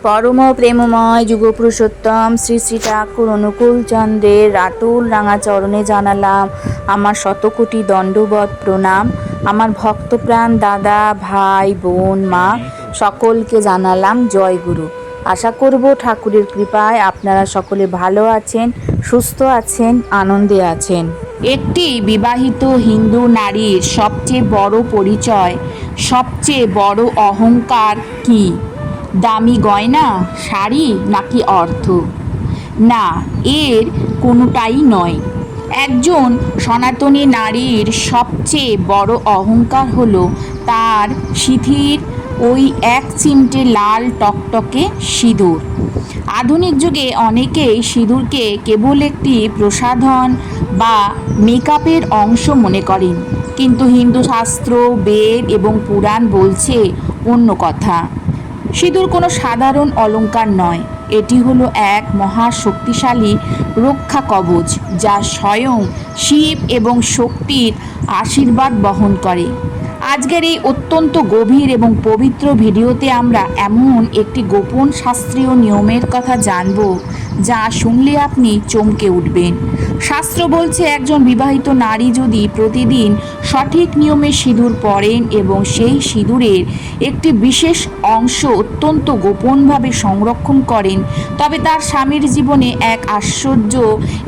পরম প্রেমময় যুগপুরুষোত্তম শ্রী শ্রী ঠাকুর অনুকূল চন্দ্রের রাতুল রাঙা চরণে জানালাম আমার শতকোটি দণ্ডবৎ প্রণাম। আমার ভক্তপ্রাণ দাদা, ভাই, বোন, মা সকলকে জানালাম জয় গুরু। আশা করব ঠাকুরের কৃপায় আপনারা সকলে ভালো আছেন, সুস্থ আছেন, আনন্দে আছেন। একটি বিবাহিত হিন্দু নারীর সবচেয়ে বড় পরিচয়, সবচেয়ে বড় অহংকার কি? দামি গয়না, শাড়ি নাকি অর্থ? না, এর কোনোটাই নয়। একজন সনাতনী নারীর সবচেয়ে বড় অহংকার হলো তার সিঁথির ওই এক চিমটে লাল টকটকে সিঁদুর। আধুনিক যুগে অনেকেই সিঁদুরকে কেবল একটি প্রসাধন বা মেকআপের অংশ মনে করেন, কিন্তু হিন্দু শাস্ত্র, বেদ এবং পুরাণ বলছে অন্য কথা। সিঁদুর কোনো সাধারণ অলংকার নয়, এটি হলো এক মহা শক্তিশালী রক্ষা কবচ, যা স্বয়ং শিব এবং শক্তির আশীর্বাদ বহন করে। আজকের এই অত্যন্ত গভীর এবং পবিত্র ভিডিওতে আমরা এমন একটি গোপন শাস্ত্রীয় নিয়মের কথা জানব, যা শুনলে আপনি চমকে উঠবেন। শাস্ত্র বলছে একজন বিবাহিত নারী যদি প্রতিদিন সঠিক নিয়মে সিঁদুর পরেন এবং সেই সিঁদুরের একটি বিশেষ অংশ অত্যন্ত গোপনভাবে সংরক্ষণ করেন, তবে তার স্বামীর জীবনে এক আশ্চর্য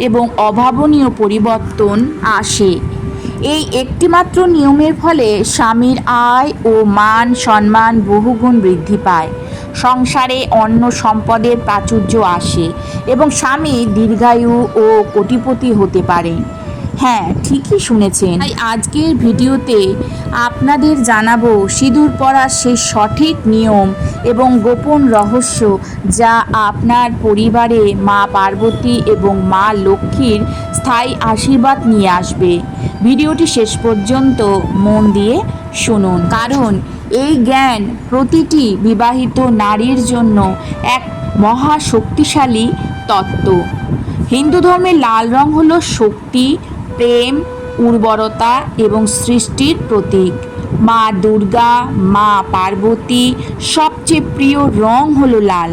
এবং অভাবনীয় পরিবর্তন আসে। এই একটিমাত্র নিয়মের ফলে স্বামীর আয় ও মান সম্মান বহুগুণ বৃদ্ধি পায়, সংসারে অন্য সম্পদের প্রাচুর্য আসে এবং স্বামী দীর্ঘায়ু ও কোটিপতি হতে পারেন। হ্যাঁ, ঠিকই শুনেছেন। তাই আজকের ভিডিওতে আপনাদের জানাবো সিঁদুর পরার সেই সঠিক নিয়ম এবং গোপন রহস্য, যা আপনার পরিবারে মা পার্বতী এবং মা লক্ষ্মীর স্থায়ী আশীর্বাদ নিয়ে আসবে। ভিডিওটি শেষ পর্যন্ত মন দিয়ে শুনুন, কারণ এই জ্ঞান প্রতিটি বিবাহিত নারীর জন্য এক মহা শক্তিশালী তত্ত্ব। হিন্দু ধর্মে লাল রং হলো শক্তি, প্রেম, উর্বরতা এবং সৃষ্টির প্রতীক। মা দুর্গা, মা পার্বতী সবচেয়ে প্রিয় রং হলো লাল।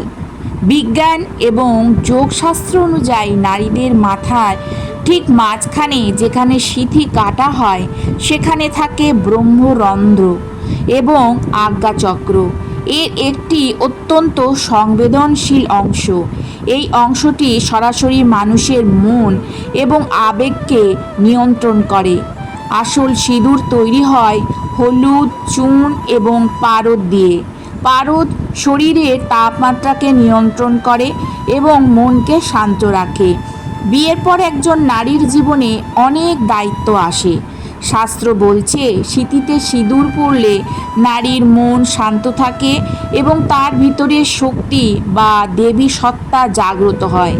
বিজ্ঞান এবং যোগশাস্ত্র অনুযায়ী নারীদের মাথার ঠিক মাঝখানে যেখানে সিঁথি কাটা হয়, সেখানে থাকে ব্রহ্মরন্ধ্র এবং আজ্ঞাচক্র। এর একটি অত্যন্ত সংবেদনশীল অংশ। এই অংশটি সরাসরি মানুষের মন এবং আবেগকে নিয়ন্ত্রণ করে। আসল সিঁদুর তৈরি হয় হলুদ, চুন এবং পারদ দিয়ে। পারদ শরীরের তাপমাত্রাকে নিয়ন্ত্রণ করে এবং মনকে শান্ত রাখে। বিয়ের পর একজন নারীর জীবনে অনেক দায়িত্ব আসে। শাস্ত্র বলছে সিঁথিতে সিঁদুর পরলে নারীর মন শান্ত থাকে এবং তার ভিতরে শক্তি বা দেবী সত্তা জাগ্রত হয়।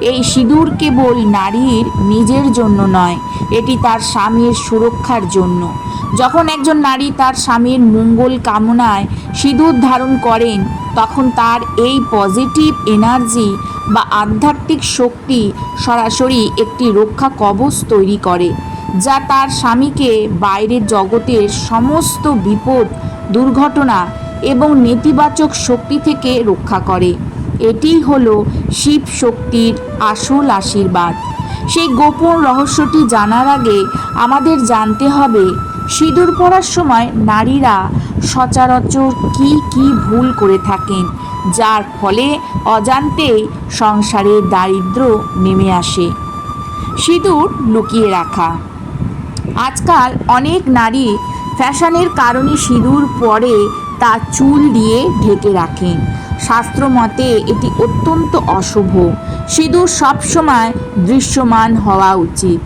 এই সিঁদুর কেবল নারীর নিজের জন্য নয়, এটি তার স্বামীর সুরক্ষার জন্য। যখন একজন নারী তার স্বামীর মঙ্গল কামনায় সিঁদুর ধারণ করেন, তখন তার এই পজিটিভ এনার্জি বা আধ্যাত্মিক শক্তি সরাসরি একটি রক্ষা কবচ তৈরি করে, যা তার স্বামীকে বাইরের জগতের সমস্ত বিপদ, দুর্ঘটনা এবং নেতিবাচক শক্তি থেকে রক্ষা করে। এটিই হলো শিব শক্তির আসল আশীর্বাদ। সেই গোপন রহস্যটি জানার আগে আমাদের জানতে হবে সিঁদুর পরার সময় নারীরা সচরাচর কি ভুল করে থাকেন, যার ফলে অজান্তেই সংসারে দারিদ্র্য নেমে আসে। সিঁদুর লুকিয়ে রাখা। আজকাল অনেক নারী ফ্যাশনের কারণে সিঁদুর পরে তা চুল দিয়ে ঢেকে রাখেন। শাস্ত্র মতে এটি অত্যন্ত অশুভ। সিঁদুর সবসময় দৃশ্যমান হওয়া উচিত।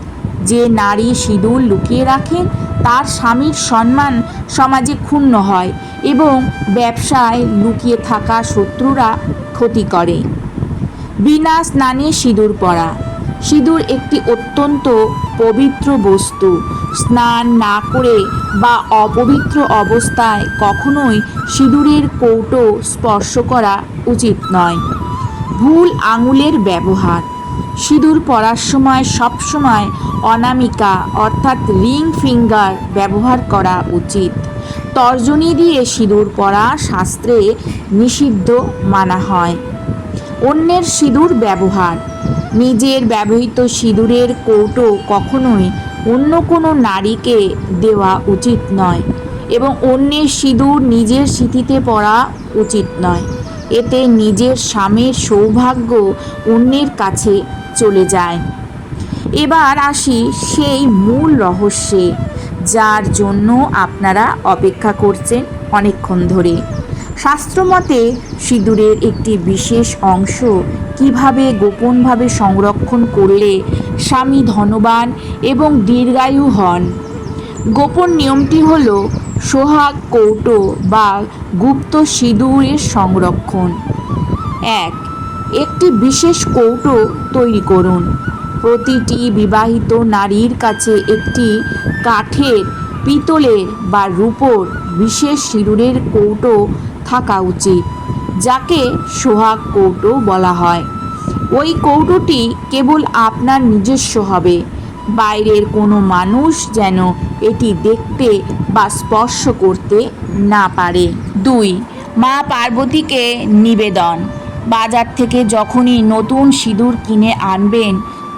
যে নারী সিঁদুর লুকিয়ে রাখেন, তার স্বামীর সম্মান সমাজে ক্ষুণ্ণ হয় এবং ব্যবসায় লুকিয়ে থাকা শত্রুরা ক্ষতি করে। বিনা স্নানে সিঁদুর পরা। সিঁদুর একটি অত্যন্ত পবিত্র বস্তু। স্নান না করে বা অপবিত্র অবস্থায় কখনোই সিঁদুরের কৌটো স্পর্শ করা উচিত নয়। ভুল আঙুলের ব্যবহার। সিঁদুর পরার সময় সবসময় অনামিকা অর্থাৎ রিং ফিঙ্গার ব্যবহার করা উচিত। তর্জনী দিয়ে সিঁদুর পরা শাস্ত্রে নিষিদ্ধ মানা হয়। অন্যের সিঁদুর ব্যবহার। নিজের ব্যবহৃত সিঁদুরের কৌটো কখনোই অন্য কোনো নারীকে দেওয়া উচিত নয় এবং অন্যের সিঁদুর নিজের সিঁথিতে পরা উচিত নয়। এতে নিজের স্বামীর সৌভাগ্য অন্যের কাছে চলে যায়। এবার আসি সেই মূল রহস্যে, যার জন্য আপনারা অপেক্ষা করছেন অনেকক্ষণ ধরে। শাস্ত্রমতে সিঁদুরের একটি বিশেষ অংশ কিভাবে গোপনভাবে সংরক্ষণ করলে স্বামী ধনবান এবং দীর্ঘায়ু হন। গোপন নিয়মটি হল সোহাগ কৌটো বা গুপ্ত সিঁদুরের সংরক্ষণ। একটি বিশেষ কৌটো তৈরি করুন। প্রতিটি বিবাহিত নারীর কাছে একটি কাঠের, পিতলের বা রূপোর বিশেষ সিঁদুরের কৌটো থাকা উচিত, যাকে সোহাগ কৌটো বলা হয়। ওই কৌটোটি কেবল আপনার নিজস্ব হবে, বাইরের কোনো মানুষ যেন এটি দেখতে বা স্পর্শ করতে না পারে। 2. মা পার্বতীকে নিবেদন। বাজার থেকে যখনই নতুন সিঁদুর কিনে আনবেন,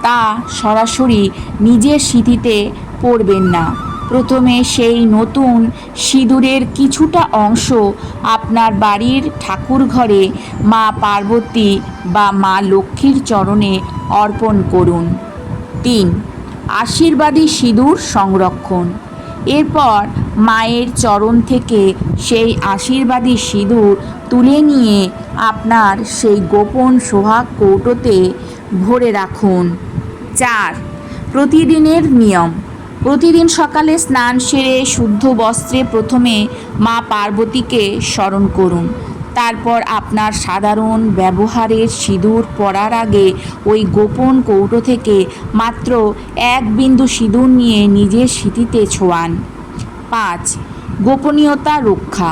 তা সরাসরি নিজের সিঁথিতে পরবেন না। প্রথমে সেই নতুন সিঁদুরের কিছুটা অংশ আপনার বাড়ির ঠাকুরঘরে মা পার্বতী বা মা লক্ষ্মীর চরণে অর্পণ করুন। 3. আশীর্বাদী সিঁদুর সংরক্ষণ। এরপর মায়ের চরণ থেকে সেই আশীর্বাদী সিঁদুর তুলে নিয়ে আপনার সেই গোপন সোহাগ কৌটোতে ভরে রাখুন। 4. প্রতিদিনের নিয়ম। প্রতিদিন সকালে স্নান সেরে শুদ্ধ বস্ত্রে প্রথমে মা পার্বতীকে স্মরণ করুন। তারপর আপনার সাধারণ ব্যবহারের সিঁদুর পরার আগে ওই গোপন কৌটো থেকে মাত্র 1 বিন্দু সিঁদুর নিয়ে নিজের সিঁথিতে ছোঁয়ান। 5. গোপনীয়তা রক্ষা।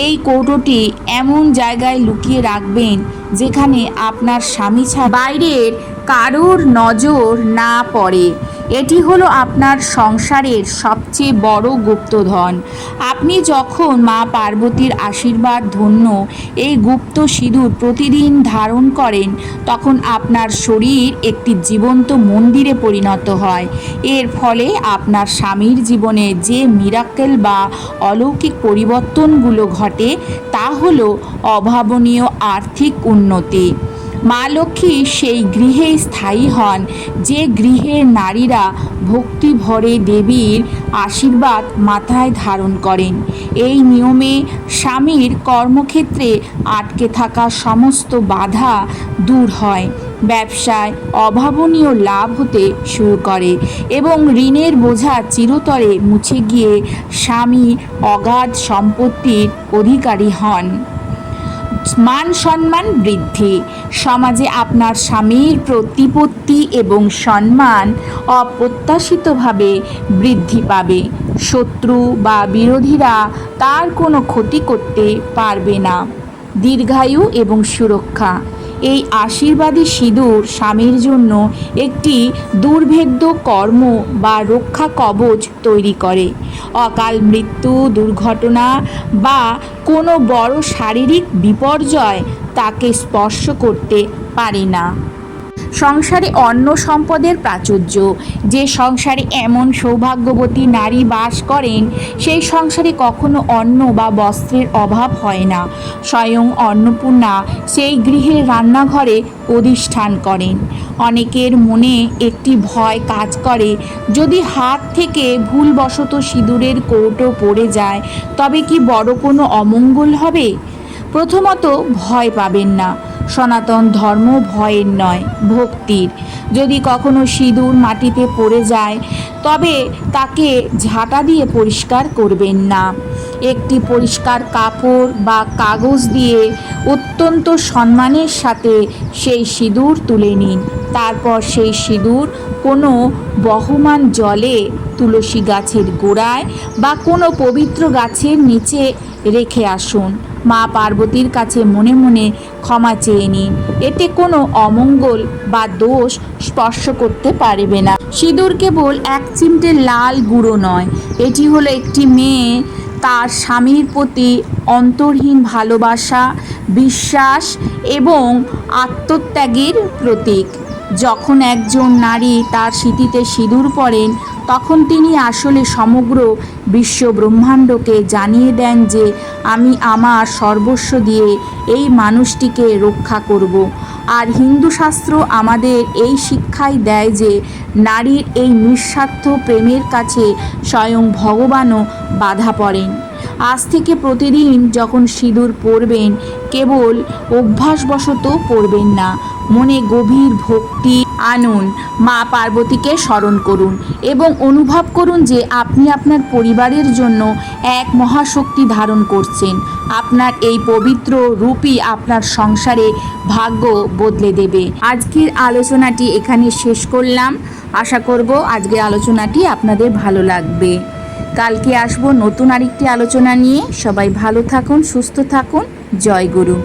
এই কৌটোটি এমন জায়গায় লুকিয়ে রাখবেন যেখানে আপনার স্বামী ছাড়া বাইরের কারোর নজর না পড়ে। এটি হলো আপনার সংসারের সবচেয়ে বড় গুপ্তধন। আপনি যখন মা পার্বতীর আশীর্বাদ ধন্য এই গুপ্ত সিঁদুর প্রতিদিন ধারণ করেন, তখন আপনার শরীর একটি জীবন্ত মন্দিরে পরিণত হয়। এর ফলে আপনার স্বামীর জীবনে যে মিরাকেল বা অলৌকিক পরিবর্তনগুলো ঘটে, তা হলো অভাবনীয় আর্থিক উন্নতি। মা লক্ষ্মী সেই গৃহে স্থায়ী হন যে গৃহের নারীরা ভক্তি ভরে দেবীর আশীর্বাদ মাথায় ধারণ করেন। এই নিয়মে স্বামীর কর্মক্ষেত্রে আটকে থাকা সমস্ত বাধা দূর হয়, ব্যবসায় অভাবনীয় লাভ হতে শুরু করে এবং ঋণের বোঝা চিরতরে মুছে গিয়ে স্বামী অগাধ সম্পত্তির অধিকারী হন। মান সম্মান বৃদ্ধি। সমাজে আপনার স্বামীর প্রতিপত্তি এবং সম্মান অপ্রত্যাশিতভাবে বৃদ্ধি পাবে। শত্রু বা বিরোধীরা তার কোনো ক্ষতি করতে পারবে না। দীর্ঘায়ু এবং সুরক্ষা। এই আশীর্বাদী সিঁদুর স্বামীর জন্য একটি দুর্ভেদ্য কর্ম বা রক্ষা কবচ তৈরি করে। অকাল মৃত্যু, দুর্ঘটনা বা কোনো বড় শারীরিক বিপর্যয় তাকে স্পর্শ করতে পারে না। সংসারে অন্ন সম্পদের প্রাচুর্য। যে সংসারে এমন সৌভাগ্যবতী নারী বাস করেন, সেই সংসারে কখনো অন্ন বা বস্ত্রের অভাব হয় না। স্বয়ং অন্নপূর্ণা সেই গৃহের রান্নাঘরে অধিষ্ঠান করেন। অনেকের মনে একটি ভয় কাজ করে, যদি হাত থেকে ভুলবশত সিঁদুরের কৌটো পড়ে যায়, তবে কি বড় কোনো অমঙ্গল হবে? প্রথমত, ভয় পাবেন না। সনাতন ধর্ম ভয়ের নয়, ভক্তির। যদি কখনো সিঁদুর মাটিতে পড়ে যায়, তবে তাকে ঝাঁটা দিয়ে পরিষ্কার করবেন না। একটি পরিষ্কার কাপড় বা কাগজ দিয়ে অত্যন্ত সম্মানের সাথে সেই সিঁদুর তুলে নিন। তারপর সেই সিঁদুর কোনো বহমান জলে, তুলসী গাছের গোড়ায় বা কোনো পবিত্র গাছের নিচে রেখে আসুন। মা পার্বতীর কাছে মনে মনে ক্ষমা চেয়ে নিন। এতে কোনো অমঙ্গল বা দোষ স্পর্শ করতে পারবে না। সিঁদুর কেবল 1 চিমটে লাল গুঁড়ো নয়, এটি হলো একটি মেয়ে তার স্বামীর প্রতি অন্তরহীন ভালোবাসা, বিশ্বাস এবং আত্মত্যাগের প্রতীক। যখন একজন নারী তার সিঁথিতে সিঁদুর পরেন, তখন তিনি আসলে সমগ্র বিশ্ব ব্রহ্মাণ্ডকে জানিয়ে দেন যে আমি আমার সর্বস্ব দিয়ে এই মানুষটিকে রক্ষা করব। আর হিন্দু শাস্ত্র আমাদের এই শিক্ষাই দেয় যে নারীর এই নিঃস্বার্থ প্রেমের কাছে স্বয়ং ভগবানও বাধা পড়েন। আজ থেকে প্রতিদিন যখন সিঁদুর পরবেন, কেবল অভ্যাসবশত পরবেন না, মনে গভীর ভক্তি আনুন, মা পার্বতীকে স্মরণ করুন এবং অনুভব করুন যে আপনি আপনার পরিবারের জন্য এক মহাশক্তি ধারণ করছেন। আপনার এই পবিত্র রূপই আপনার সংসারে ভাগ্য বদলে দেবে। আজকের আলোচনাটি এখানে শেষ করলাম। আশা করব আজকের আলোচনাটি আপনাদের ভালো লাগবে। কালকে আসবো নতুন আরেকটি আলোচনা নিয়ে। সবাই ভালো থাকুন, সুস্থ থাকুন। জয় গুরু।